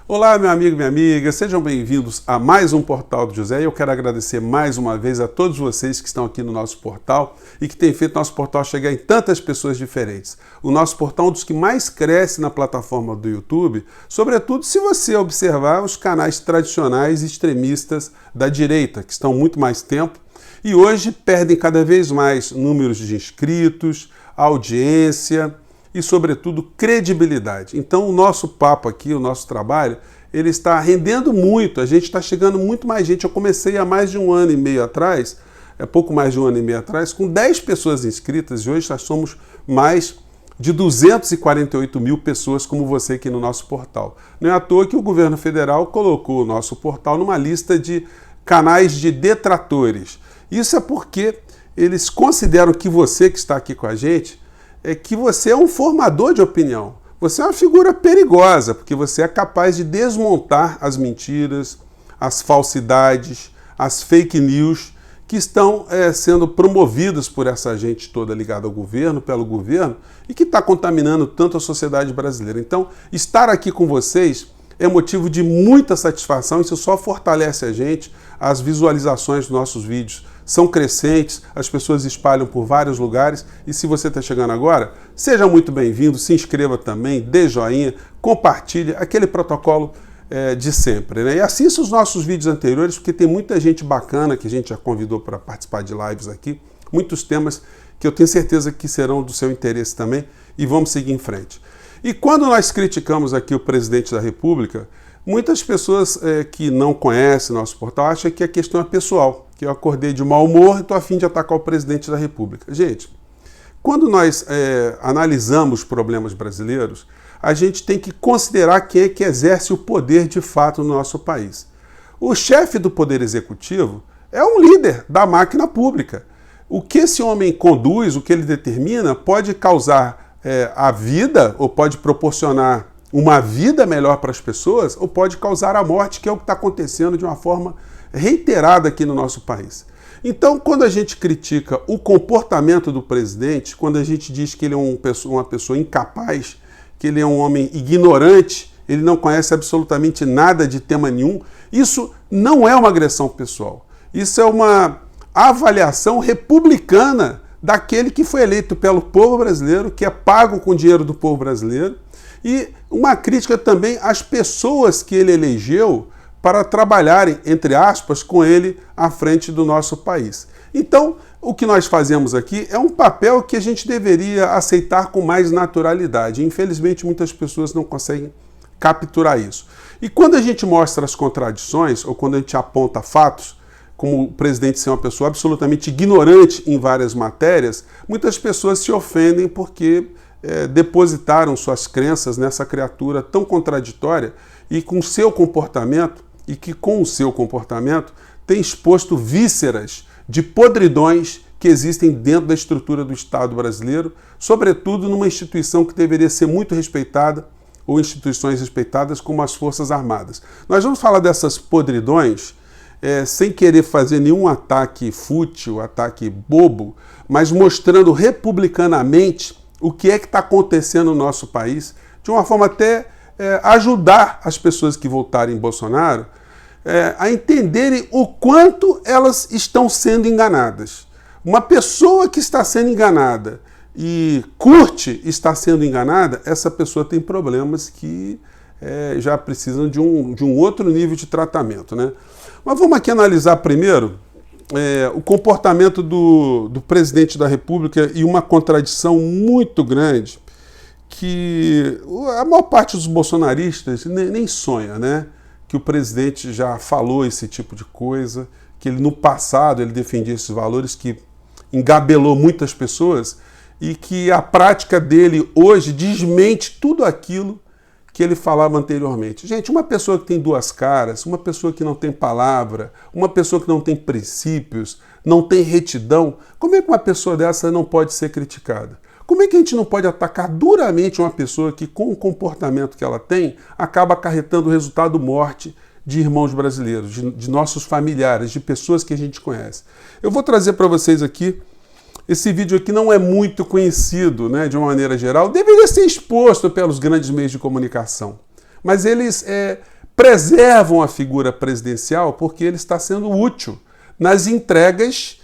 Olá, meu amigo e minha amiga, sejam bem-vindos a mais um Portal do José. Eu quero agradecer mais uma vez a todos vocês que estão aqui no nosso portal e que têm feito nosso portal chegar em tantas pessoas diferentes. O nosso portal é um dos que mais cresce na plataforma do YouTube, sobretudo se você observar os canais tradicionais extremistas da direita, que estão muito mais tempo e hoje perdem cada vez mais números de inscritos, audiência e, sobretudo, credibilidade. Então, o nosso papo aqui, o nosso trabalho, ele está rendendo muito, a gente está chegando muito mais gente. Eu comecei há mais de um ano e meio atrás, pouco mais de um ano e meio atrás, com 10 pessoas inscritas e hoje nós somos mais de 248 mil pessoas como você aqui no nosso portal. Não é à toa que o governo federal colocou o nosso portal numa lista de canais de detratores. Isso é porque eles consideram que você que está aqui com a gente é que você é um formador de opinião. Você é uma figura perigosa, porque você é capaz de desmontar as mentiras, as falsidades, as fake news que estão sendo promovidas por essa gente toda ligada ao governo, pelo governo, e que está contaminando tanto a sociedade brasileira. Então, estar aqui com vocês é motivo de muita satisfação, isso só fortalece a gente. As visualizações dos nossos vídeos são crescentes, as pessoas espalham por vários lugares e se você está chegando agora, seja muito bem-vindo, se inscreva também, dê joinha, compartilhe, aquele protocolo de sempre, né? E assista os nossos vídeos anteriores, porque tem muita gente bacana que a gente já convidou para participar de lives aqui, muitos temas que eu tenho certeza que serão do seu interesse também e vamos seguir em frente. E quando nós criticamos aqui o presidente da República, muitas pessoas que não conhecem nosso portal acham que a questão é pessoal, que eu acordei de mau humor e estou a fim de atacar o presidente da República. Gente, quando nós analisamos os problemas brasileiros, a gente tem que considerar quem é que exerce o poder de fato no nosso país. O chefe do Poder Executivo é um líder da máquina pública. O que esse homem conduz, o que ele determina, pode causar a vida, ou pode proporcionar uma vida melhor para as pessoas, ou pode causar a morte, que é o que está acontecendo de uma forma reiterada aqui no nosso país. Então, quando a gente critica o comportamento do presidente, quando a gente diz que ele é uma pessoa incapaz, que ele é um homem ignorante, ele não conhece absolutamente nada de tema nenhum, isso não é uma agressão pessoal. Isso é uma avaliação republicana daquele que foi eleito pelo povo brasileiro, que é pago com o dinheiro do povo brasileiro, e uma crítica também às pessoas que ele elegeu para trabalharem, entre aspas, com ele à frente do nosso país. Então, o que nós fazemos aqui é um papel que a gente deveria aceitar com mais naturalidade. Infelizmente, muitas pessoas não conseguem capturar isso. E quando a gente mostra as contradições, ou quando a gente aponta fatos, como o presidente ser uma pessoa absolutamente ignorante em várias matérias, muitas pessoas se ofendem porque depositaram suas crenças nessa criatura tão contraditória e com seu comportamento, e que com o seu comportamento tem exposto vísceras de podridões que existem dentro da estrutura do Estado brasileiro, sobretudo numa instituição que deveria ser muito respeitada, ou instituições respeitadas como as Forças Armadas. Nós vamos falar dessas podridões sem querer fazer nenhum ataque fútil, ataque bobo, mas mostrando republicanamente o que é que está acontecendo no nosso país, de uma forma até ajudar as pessoas que votarem em Bolsonaro a entenderem o quanto elas estão sendo enganadas. Uma pessoa que está sendo enganada e curte estar sendo enganada, essa pessoa tem problemas que já precisam de um outro nível de tratamento, né? Mas vamos aqui analisar primeiro o comportamento do presidente da República e uma contradição muito grande que a maior parte dos bolsonaristas nem sonha, né? Que o presidente já falou esse tipo de coisa, que ele no passado ele defendia esses valores, que engabelou muitas pessoas e que a prática dele hoje desmente tudo aquilo que ele falava anteriormente. Gente, uma pessoa que tem duas caras, uma pessoa que não tem palavra, uma pessoa que não tem princípios, não tem retidão, como é que uma pessoa dessa não pode ser criticada? Como é que a gente não pode atacar duramente uma pessoa que, com o comportamento que ela tem, acaba acarretando o resultado morte de irmãos brasileiros, de nossos familiares, de pessoas que a gente conhece? Eu vou trazer para vocês aqui, esse vídeo aqui não é muito conhecido, né, de uma maneira geral, deveria ser exposto pelos grandes meios de comunicação, mas eles preservam a figura presidencial porque ele está sendo útil nas entregas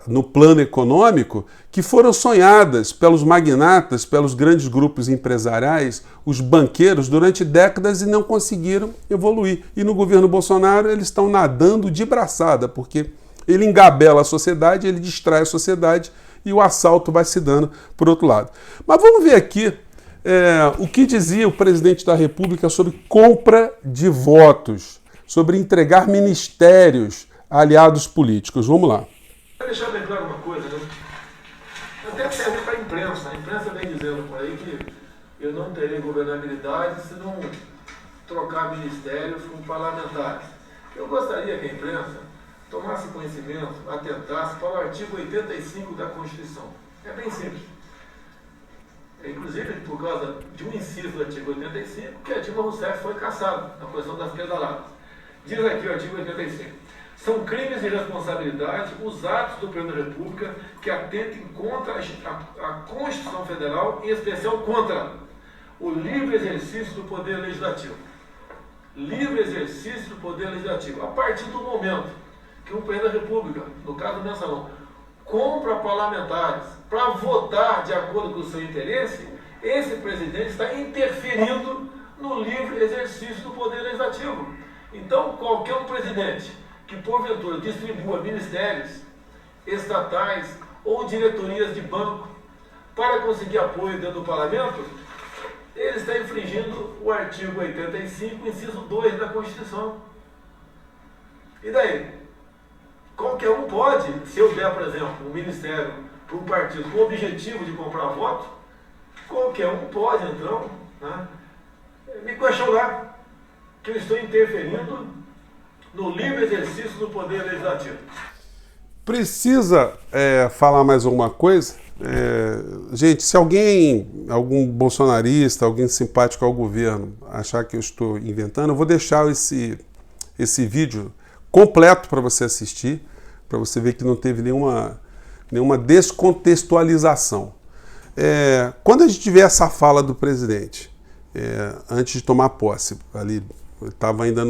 no plano econômico que foram sonhadas pelos magnatas, pelos grandes grupos empresariais, os banqueiros, durante décadas e não conseguiram evoluir. E no governo Bolsonaro eles estão nadando de braçada, porque ele engabela a sociedade, ele distrai a sociedade e o assalto vai se dando por outro lado. Mas vamos ver aqui o que dizia o presidente da República sobre compra de votos, sobre entregar ministérios a aliados políticos. Vamos lá. Vou deixar bem claro uma coisa, né? Até serve para a imprensa. A imprensa vem dizendo por aí que eu não terei governabilidade se não trocar ministérios com parlamentares. Eu gostaria que a imprensa tomasse conhecimento, atentasse para o artigo 85 da Constituição. É bem simples. Inclusive, por causa de um inciso do artigo 85, que a Dilma Rousseff foi cassada na questão das pedaladas. Diz aqui o artigo 85. São crimes de responsabilidade os atos do Presidente da República que atentem contra a Constituição Federal, em especial contra o livre exercício do Poder Legislativo. Livre exercício do Poder Legislativo. A partir do momento que o Presidente da República, no caso do mensalão, compra parlamentares para votar de acordo com o seu interesse, esse presidente está interferindo no livre exercício do Poder Legislativo. Então, qualquer um presidente que porventura distribua ministérios estatais ou diretorias de banco para conseguir apoio dentro do parlamento, ele está infringindo o artigo 85, inciso 2 da Constituição. E daí? Qualquer um pode, se eu der, por exemplo, um ministério para um partido com o objetivo de comprar voto, qualquer um pode, então, né, me questionar que eu estou interferindo no livre exercício do Poder Legislativo. Precisa falar mais alguma coisa? Gente, se algum bolsonarista, alguém simpático ao governo, achar que eu estou inventando, eu vou deixar esse vídeo completo para você assistir, para você ver que não teve nenhuma descontextualização. Quando a gente vê essa fala do presidente, antes de tomar posse, ali estava ainda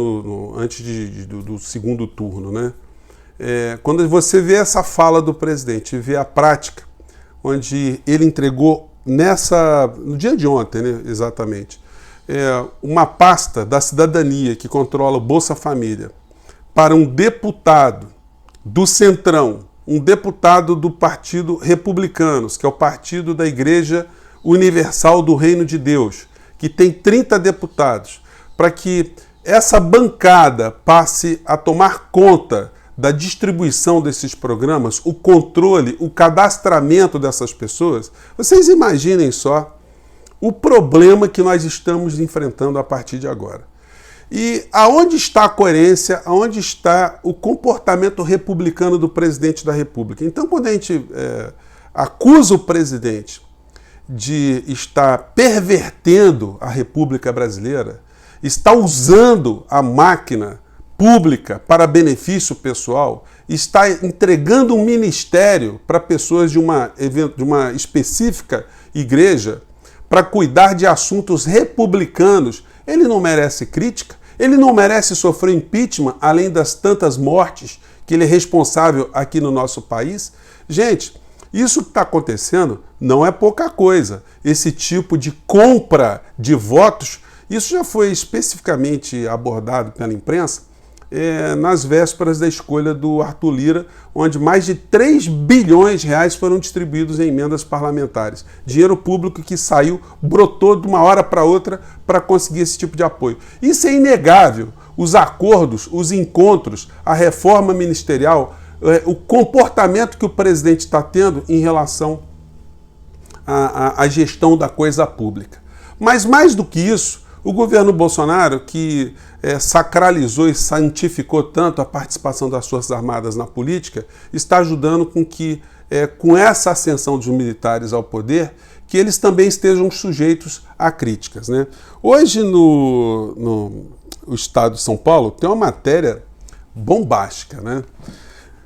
antes do segundo turno, né? Quando você vê essa fala do presidente e vê a prática, onde ele entregou no dia de ontem, né, exatamente, uma pasta da cidadania que controla o Bolsa Família para um deputado do Centrão, um deputado do Partido Republicanos, que é o partido da Igreja Universal do Reino de Deus, que tem 30 deputados, para que essa bancada passe a tomar conta da distribuição desses programas, o controle, o cadastramento dessas pessoas. Vocês imaginem só o problema que nós estamos enfrentando a partir de agora. E aonde está a coerência, aonde está o comportamento republicano do presidente da República? Então, quando a gente acusa o presidente de estar pervertendo a República Brasileira, está usando a máquina pública para benefício pessoal, está entregando um ministério para pessoas de uma específica igreja para cuidar de assuntos republicanos, ele não merece crítica, ele não merece sofrer impeachment, além das tantas mortes que ele é responsável aqui no nosso país. Gente, isso que está acontecendo não é pouca coisa. Esse tipo de compra de votos, isso já foi especificamente abordado pela imprensa nas vésperas da escolha do Arthur Lira, onde mais de 3 bilhões de reais foram distribuídos em emendas parlamentares. Dinheiro público que saiu, brotou de uma hora para outra para conseguir esse tipo de apoio. Isso é inegável. Os acordos, os encontros, a reforma ministerial, o comportamento que o presidente está tendo em relação à gestão da coisa pública. Mas mais do que isso, o governo Bolsonaro, que sacralizou e santificou tanto a participação das Forças Armadas na política, está ajudando com que, com essa ascensão dos militares ao poder, que eles também estejam sujeitos a críticas, né? Hoje, no estado de São Paulo, tem uma matéria bombástica, né?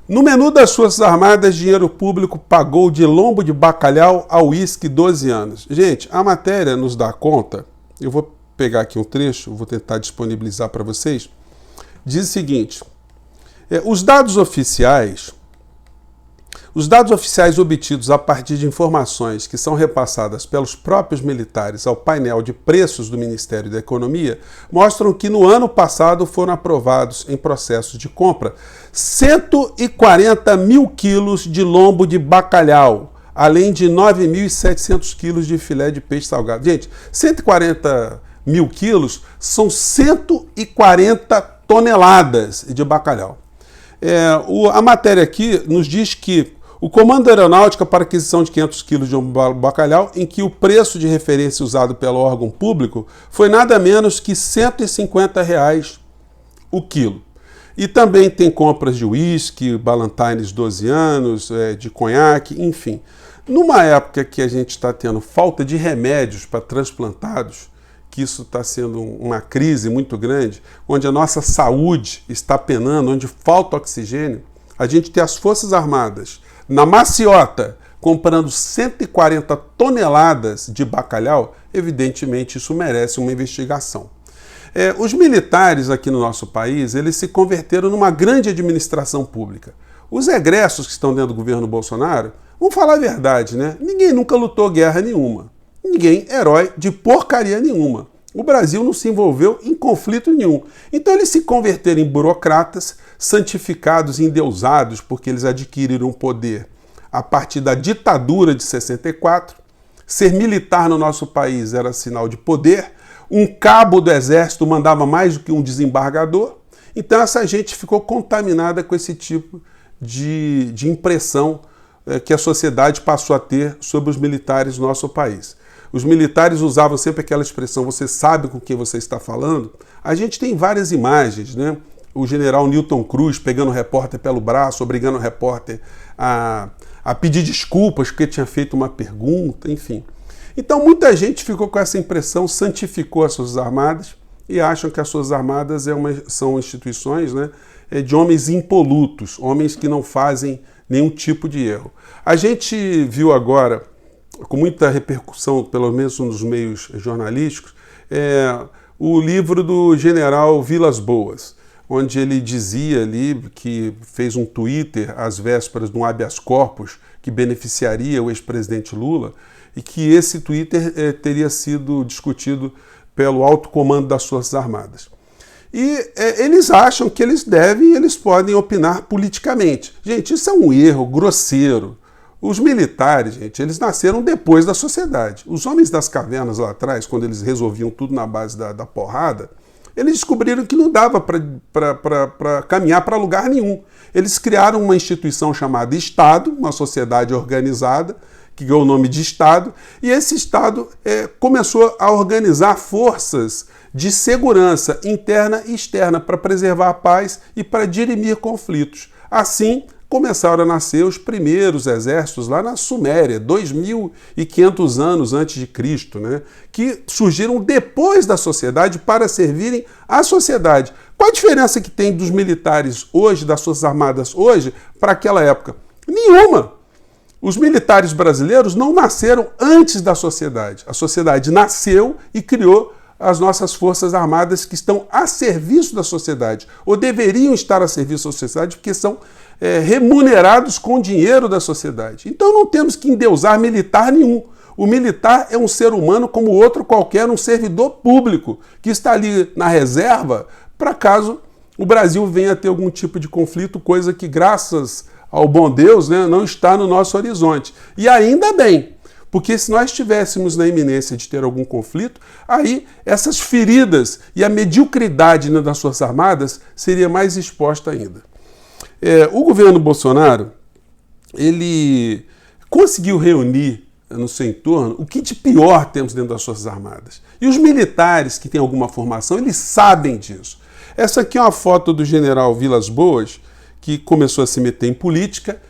No menu das Forças Armadas, dinheiro público pagou de lombo de bacalhau a uísque 12 anos. Gente, a matéria nos dá conta, eu vou pegar aqui um trecho, vou tentar disponibilizar para vocês. Diz o seguinte: os dados oficiais obtidos a partir de informações que são repassadas pelos próprios militares ao painel de preços do Ministério da Economia mostram que no ano passado foram aprovados em processos de compra 140 mil quilos de lombo de bacalhau, além de 9.700 quilos de filé de peixe salgado. Gente, 140 mil quilos são 140 toneladas de bacalhau. A matéria aqui nos diz que o Comando da Aeronáutica para aquisição de 500 quilos de bacalhau, em que o preço de referência usado pelo órgão público foi nada menos que R$ 150 o quilo. E também tem compras de uísque, Ballantines 12 anos, de conhaque, enfim. Numa época que a gente está tendo falta de remédios para transplantados, que isso está sendo uma crise muito grande, onde a nossa saúde está penando, onde falta oxigênio, a gente tem as Forças Armadas na maciota comprando 140 toneladas de bacalhau, evidentemente isso merece uma investigação. Os militares aqui no nosso país, eles se converteram numa grande administração pública. Os egressos que estão dentro do governo Bolsonaro, vamos falar a verdade, né? Ninguém nunca lutou guerra nenhuma. Ninguém herói de porcaria nenhuma. O Brasil não se envolveu em conflito nenhum. Então eles se converteram em burocratas, santificados e endeusados, porque eles adquiriram poder a partir da ditadura de 64. Ser militar no nosso país era sinal de poder. Um cabo do exército mandava mais do que um desembargador. Então essa gente ficou contaminada com esse tipo de impressão que a sociedade passou a ter sobre os militares do nosso país. Os militares usavam sempre aquela expressão, você sabe com quem você está falando? A gente tem várias imagens, né? O general Newton Cruz pegando o repórter pelo braço, obrigando o repórter a pedir desculpas porque tinha feito uma pergunta, enfim. Então muita gente ficou com essa impressão, santificou as Forças Armadas e acham que as Forças Armadas são instituições, né, de homens impolutos, homens que não fazem nenhum tipo de erro. A gente viu agora, com muita repercussão, pelo menos nos meios jornalísticos, o livro do general Vilas Boas, onde ele dizia ali que fez um Twitter às vésperas de um habeas corpus que beneficiaria o ex-presidente Lula e que esse Twitter teria sido discutido pelo alto comando das Forças Armadas. E eles acham que eles devem e eles podem opinar politicamente. Gente, isso é um erro grosseiro. Os militares, gente, eles nasceram depois da sociedade. Os homens das cavernas lá atrás, quando eles resolviam tudo na base da porrada, eles descobriram que não dava para caminhar para lugar nenhum. Eles criaram uma instituição chamada Estado, uma sociedade organizada, que ganhou o nome de Estado, e esse Estado começou a organizar forças de segurança interna e externa para preservar a paz e para dirimir conflitos. Assim, começaram a nascer os primeiros exércitos lá na Suméria, 2.500 anos antes de Cristo, né? Que surgiram depois da sociedade para servirem à sociedade. Qual a diferença que tem dos militares hoje, das Forças Armadas hoje, para aquela época? Nenhuma! Os militares brasileiros não nasceram antes da sociedade. A sociedade nasceu e criou as nossas Forças Armadas que estão a serviço da sociedade, ou deveriam estar a serviço da sociedade, porque são remunerados com dinheiro da sociedade. Então não temos que endeusar militar nenhum. O militar é um ser humano como outro qualquer, um servidor público, que está ali na reserva para caso o Brasil venha a ter algum tipo de conflito, coisa que, graças ao bom Deus, né, não está no nosso horizonte. E ainda bem, porque se nós estivéssemos na iminência de ter algum conflito, aí essas feridas e a mediocridade das Forças Armadas seria mais exposta ainda. O governo Bolsonaro, ele conseguiu reunir no seu entorno o que de pior temos dentro das Forças Armadas. E os militares que têm alguma formação, eles sabem disso. Essa aqui é uma foto do general Vilas Boas, que começou a se meter em política,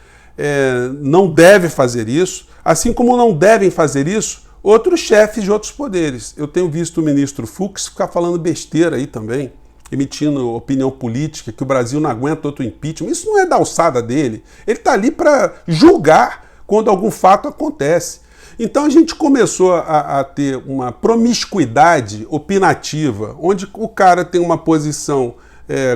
não deve fazer isso, assim como não devem fazer isso outros chefes de outros poderes. Eu tenho visto o ministro Fux ficar falando besteira aí também, emitindo opinião política, que o Brasil não aguenta outro impeachment. Isso não é da alçada dele. Ele está ali para julgar quando algum fato acontece. Então a gente começou a ter uma promiscuidade opinativa, onde o cara tem uma posição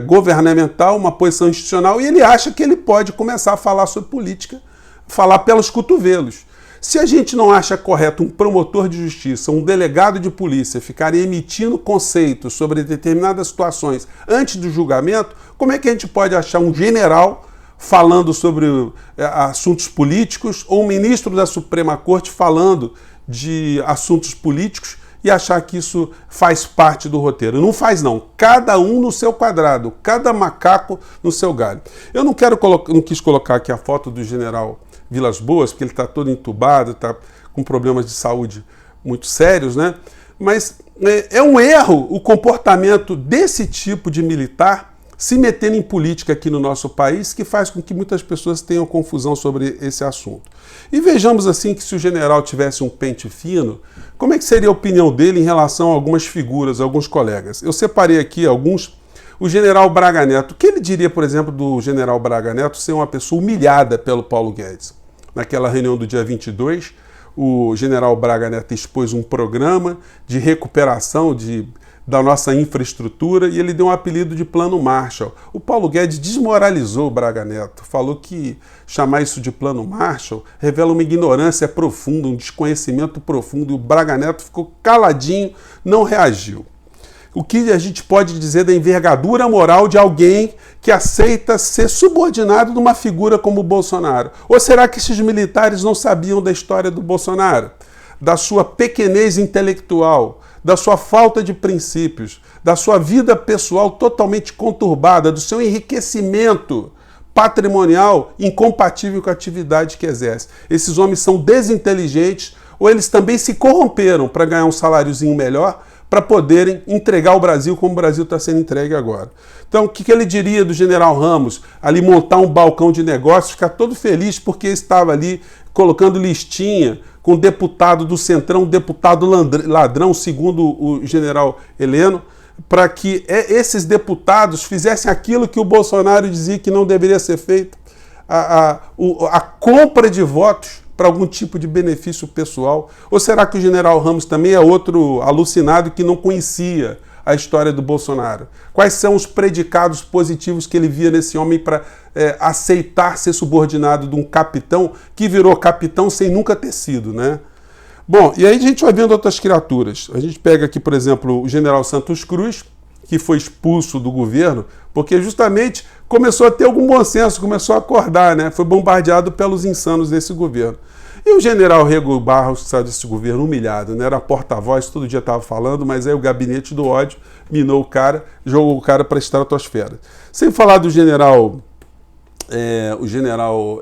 governamental, uma posição institucional, e ele acha que ele pode começar a falar sobre política, falar pelos cotovelos. Se a gente não acha correto um promotor de justiça, um delegado de polícia ficarem emitindo conceitos sobre determinadas situações antes do julgamento, como é que a gente pode achar um general falando sobre assuntos políticos ou um ministro da Suprema Corte falando de assuntos políticos e achar que isso faz parte do roteiro? Não faz não. Cada um no seu quadrado, cada macaco no seu galho. Eu não quis colocar aqui a foto do general Vilas Boas, porque ele está todo entubado, está com problemas de saúde muito sérios, né? Mas é um erro o comportamento desse tipo de militar se metendo em política aqui no nosso país, que faz com que muitas pessoas tenham confusão sobre esse assunto. E vejamos assim que se o general tivesse um pente fino, como é que seria a opinião dele em relação a algumas figuras, alguns colegas? Eu separei aqui alguns. O general Braga Neto, o que ele diria, por exemplo, do general Braga Neto ser uma pessoa humilhada pelo Paulo Guedes? Naquela reunião do dia 22, o general Braga Neto expôs um programa de recuperação da nossa infraestrutura e ele deu um apelido de Plano Marshall. O Paulo Guedes desmoralizou o Braga Neto, falou que chamar isso de Plano Marshall revela uma ignorância profunda, um desconhecimento profundo, e o Braga Neto ficou caladinho, não reagiu. O que a gente pode dizer da envergadura moral de alguém que aceita ser subordinado de uma figura como o Bolsonaro? Ou será que esses militares não sabiam da história do Bolsonaro? Da sua pequenez intelectual, da sua falta de princípios, da sua vida pessoal totalmente conturbada, do seu enriquecimento patrimonial incompatível com a atividade que exerce? Esses homens são desinteligentes ou eles também se corromperam para ganhar um saláriozinho melhor, para poderem entregar o Brasil como o Brasil está sendo entregue agora. Então, o que ele diria do general Ramos? Ali montar um balcão de negócios, ficar todo feliz porque estava ali colocando listinha com deputado do Centrão, deputado ladrão, segundo o general Heleno, para que esses deputados fizessem aquilo que o Bolsonaro dizia que não deveria ser feito, a compra de votos para algum tipo de benefício pessoal? Ou será que o general Ramos também é outro alucinado que não conhecia a história do Bolsonaro? Quais são os predicados positivos que ele via nesse homem para aceitar ser subordinado de um capitão que virou capitão sem nunca ter sido, né? Bom, e aí a gente vai vendo outras criaturas. A gente pega aqui, por exemplo, o general Santos Cruz, que foi expulso do governo, porque justamente começou a ter algum bom senso, começou a acordar, né? Foi bombardeado pelos insanos desse governo. E o general Rego Barros, que saiu desse governo humilhado, né? Era porta-voz, todo dia estava falando, mas aí o gabinete do ódio minou o cara, jogou o cara para a estratosfera. Sem falar do general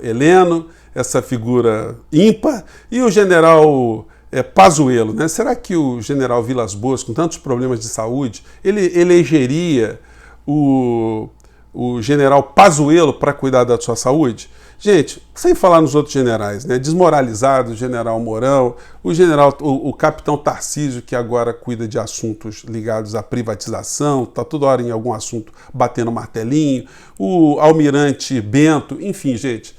Heleno, essa figura ímpar, e o general Pazuello, né? Será que o general Vilas Boas, com tantos problemas de saúde, ele elegeria o general Pazuello para cuidar da sua saúde? Gente, sem falar nos outros generais, né? Desmoralizado, o general Mourão, o capitão Tarcísio, que agora cuida de assuntos ligados à privatização, está toda hora em algum assunto batendo martelinho, o almirante Bento, enfim, gente.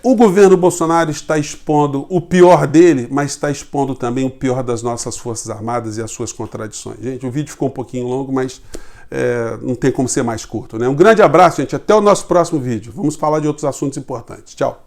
O governo Bolsonaro está expondo o pior dele, mas está expondo também o pior das nossas Forças Armadas e as suas contradições. Gente, o vídeo ficou um pouquinho longo, mas não tem como ser mais curto, né? Um grande abraço, gente. Até o nosso próximo vídeo. Vamos falar de outros assuntos importantes. Tchau.